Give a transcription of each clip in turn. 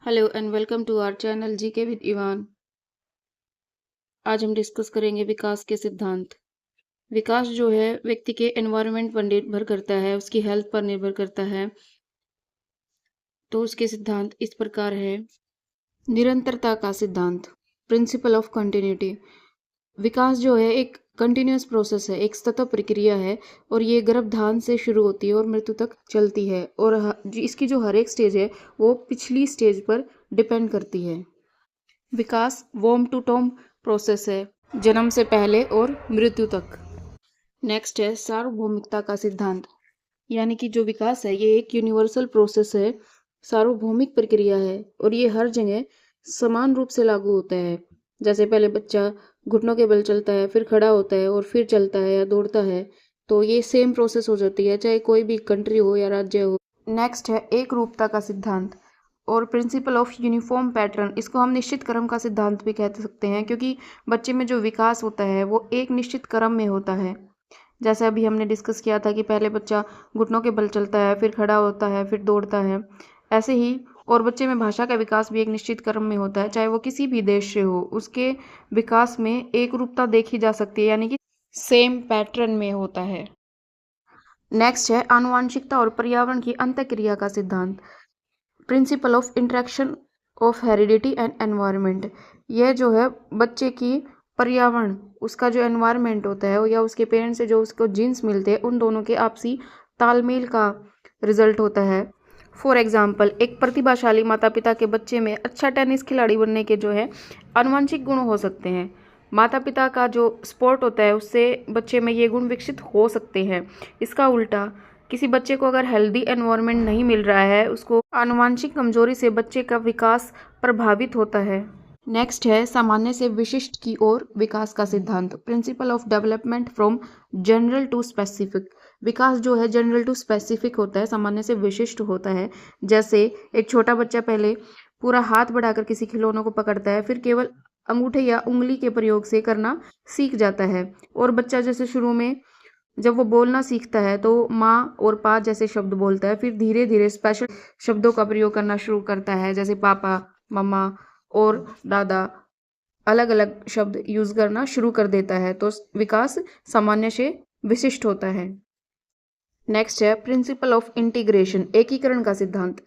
Hello and welcome to our channel GK with Ivan. आज हम discuss करेंगे विकास के सिद्धांत। विकास जो है व्यक्ति के एनवायरनमेंट पर निर्भर करता है, उसकी हेल्थ पर निर्भर करता है। तो उसके सिद्धांत इस प्रकार है। निरंतरता का सिद्धांत, प्रिंसिपल ऑफ कंटिन्यूटी। विकास जो है एक कंटिन्यूस प्रोसेस है, एक सतत प्रक्रिया है और ये गर्भधारण से शुरू होती है और मृत्यु तक चलती है और इसकी जो हर एक स्टेज है वो पिछली स्टेज पर डिपेंड करती है। विकास वॉर्म टू टॉम प्रोसेस है, जन्म से पहले और मृत्यु तक। नेक्स्ट है सार्वभौमिकता का सिद्धांत, यानी कि जो विकास है ये एक यूनिवर्सल प्रोसेस है, सार्वभौमिक प्रक्रिया है और ये हर जगह समान रूप से लागू होता है। जैसे पहले बच्चा घुटनों के बल चलता है, फिर खड़ा होता है और फिर चलता है या दौड़ता है, तो ये सेम प्रोसेस हो जाती है चाहे कोई भी कंट्री हो या राज्य हो। नेक्स्ट है एक रूपता का सिद्धांत और प्रिंसिपल ऑफ यूनिफॉर्म पैटर्न। इसको हम निश्चित क्रम का सिद्धांत भी कह सकते हैं, क्योंकि बच्चे में जो विकास होता है वो एक निश्चित क्रम में होता है। जैसे अभी हमने डिस्कस किया था कि पहले बच्चा घुटनों के बल चलता है, फिर खड़ा होता है, फिर दौड़ता है, ऐसे ही और बच्चे में भाषा का विकास भी एक निश्चित क्रम में होता है, चाहे वो किसी भी देश से हो। उसके विकास में एक रूपता देखी जा सकती है, यानी कि सेम पैटर्न में होता है। नेक्स्ट है आनुवांशिकता और पर्यावरण की अंतःक्रिया का सिद्धांत, principle of interaction of heredity and environment. यह जो है बच्चे की पर्यावरण, उसका जो एनवायरनमेंट होता है या उसके पेरेंट्स से जो उसको जीन्स मिलते हैं, उन दोनों के आपसी तालमेल का रिजल्ट होता है। फॉर एग्जाम्पल, एक प्रतिभाशाली माता पिता के बच्चे में अच्छा टेनिस खिलाड़ी बनने के जो है आनुवंशिक गुण हो सकते हैं। माता पिता का जो स्पोर्ट होता है उससे बच्चे में ये गुण विकसित हो सकते हैं। इसका उल्टा, किसी बच्चे को अगर हेल्दी एनवायरनमेंट नहीं मिल रहा है, उसको आनुवंशिक कमजोरी से बच्चे का विकास प्रभावित होता है। नेक्स्ट है सामान्य से विशिष्ट की ओर विकास का सिद्धांत, principle of development from general to specific. विकास जो है जनरल टू स्पेसिफिक होता है, सामान्य से विशिष्ट होता है। जैसे एक छोटा बच्चा पहले पूरा हाथ बढ़ाकर किसी खिलौनों को पकड़ता है, फिर केवल अंगूठे या उंगली के प्रयोग से करना सीख जाता है। और बच्चा जैसे शुरू में जब वो बोलना सीखता है तो माँ और पा जैसे शब्द बोलता है, फिर धीरे धीरे स्पेशल शब्दों का प्रयोग करना शुरू करता है, जैसे पापा, मम्मा और दादा, अलग अलग शब्द यूज करना शुरू कर देता है। तो विकास सामान्य से विशिष्ट होता है। नेक्स्ट है प्रिंसिपल ऑफ इंटीग्रेशन, एकीकरण का सिद्धांत।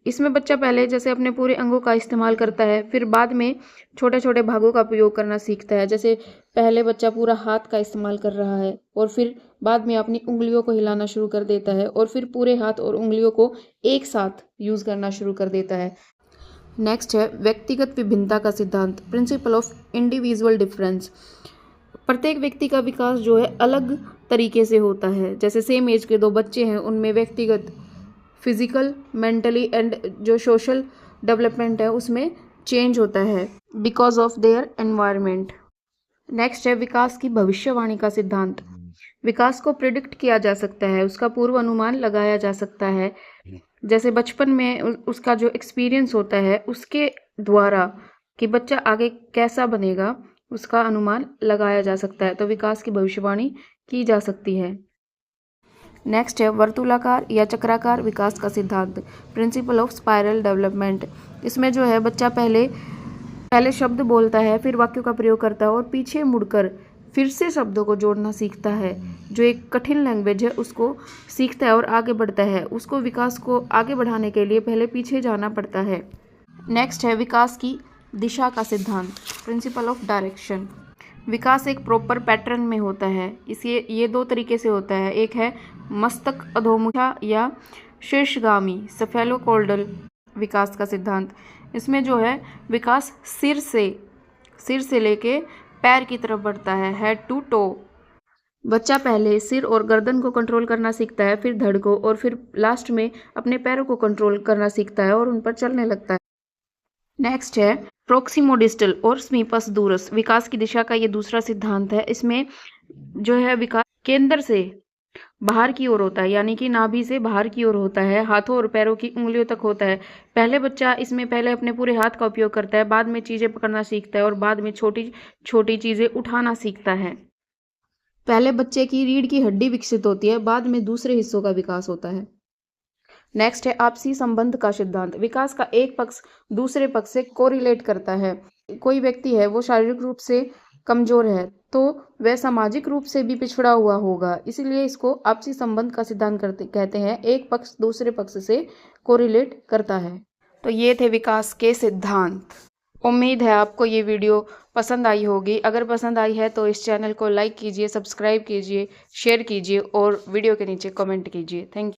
इसमें बच्चा पहले जैसे अपने पूरे अंगों का इस्तेमाल करता है, फिर बाद में छोटे छोटे भागों का प्रयोग करना सीखता है। जैसे पहले बच्चा पूरा हाथ का इस्तेमाल कर रहा है और फिर बाद में अपनी उंगलियों को हिलाना शुरू कर देता है और फिर पूरे हाथ और उंगलियों को एक साथ यूज करना शुरू कर देता है। नेक्स्ट है व्यक्तिगत विभिन्नता का सिद्धांत, प्रिंसिपल ऑफ इंडिविजुअल डिफरेंस। प्रत्येक व्यक्ति का विकास जो है अलग तरीके से होता है। जैसे सेम एज के दो बच्चे हैं, उनमें व्यक्तिगत फिजिकल, मेंटली एंड जो सोशल डेवलपमेंट है उसमें चेंज होता है because of their environment. Next है विकास की भविष्यवाणी का सिद्धांत। विकास को प्रिडिक्ट किया जा सकता है, उसका पूर्व अनुमान लगाया जा सकता है। जैसे बचपन में उसका जो एक्सपीरियंस होता है उसके द्वारा कि बच्चा आगे कैसा बनेगा, उसका अनुमान लगाया जा सकता है। तो विकास की भविष्यवाणी की जा सकती है। नेक्स्ट है वर्तुलाकार या चक्राकार विकास का सिद्धांत, प्रिंसिपल ऑफ स्पाइरल डेवलपमेंट। इसमें जो है बच्चा पहले शब्द बोलता है, फिर वाक्यों का प्रयोग करता है और पीछे मुड़कर फिर से शब्दों को जोड़ना सीखता है। जो एक कठिन लैंग्वेज है उसको सीखता है और आगे बढ़ता है। उसको विकास को आगे बढ़ाने के लिए पहले पीछे जाना पड़ता है। नेक्स्ट है विकास की दिशा का सिद्धांत, प्रिंसिपल ऑफ डायरेक्शन। विकास एक प्रॉपर पैटर्न में होता है। इसे ये दो तरीके से होता है, एक है मस्तक अधोमुखा या शीर्षगामी सेफेलोकॉर्डल विकास का सिद्धांत। इसमें जो है विकास सिर से लेके पैर की तरफ बढ़ता है, हेड टू टो। बच्चा पहले सिर और गर्दन को कंट्रोल करना सीखता है, फिर धड़ को, और फिर लास्ट में अपने पैरों को कंट्रोल करना सीखता है और उन पर चलने लगता है। नेक्स्ट है प्रोक्सिमो डिस्टल और समीपस्थ दूरस्थ विकास की दिशा का ये दूसरा सिद्धांत है। इसमें जो है विकास केंद्र से बाहर की ओर होता है, यानी कि नाभि से बाहर की ओर होता है, हाथों और पैरों की उंगलियों तक होता है। पहले बच्चा इसमें पहले अपने पूरे हाथ का उपयोग करता है, बाद में चीजें पकड़ना सीखता है और बाद में छोटी छोटी चीजें उठाना सीखता है। पहले बच्चे की रीढ़ की हड्डी विकसित होती है, बाद में दूसरे हिस्सों का विकास होता है। नेक्स्ट है आपसी संबंध का सिद्धांत। विकास का एक पक्ष दूसरे पक्ष से कोरिलेट करता है। कोई व्यक्ति है वो शारीरिक रूप से कमजोर है तो वह सामाजिक रूप से भी पिछड़ा हुआ होगा, इसीलिए इसको आपसी संबंध का सिद्धांत कहते हैं। एक पक्ष दूसरे पक्ष से कोरिलेट करता है। तो ये थे विकास के सिद्धांत। उम्मीद है आपको ये वीडियो पसंद आई होगी। अगर पसंद आई है तो इस चैनल को लाइक कीजिए, सब्सक्राइब कीजिए, शेयर कीजिए और वीडियो के नीचे कमेंट कीजिए। Thank you.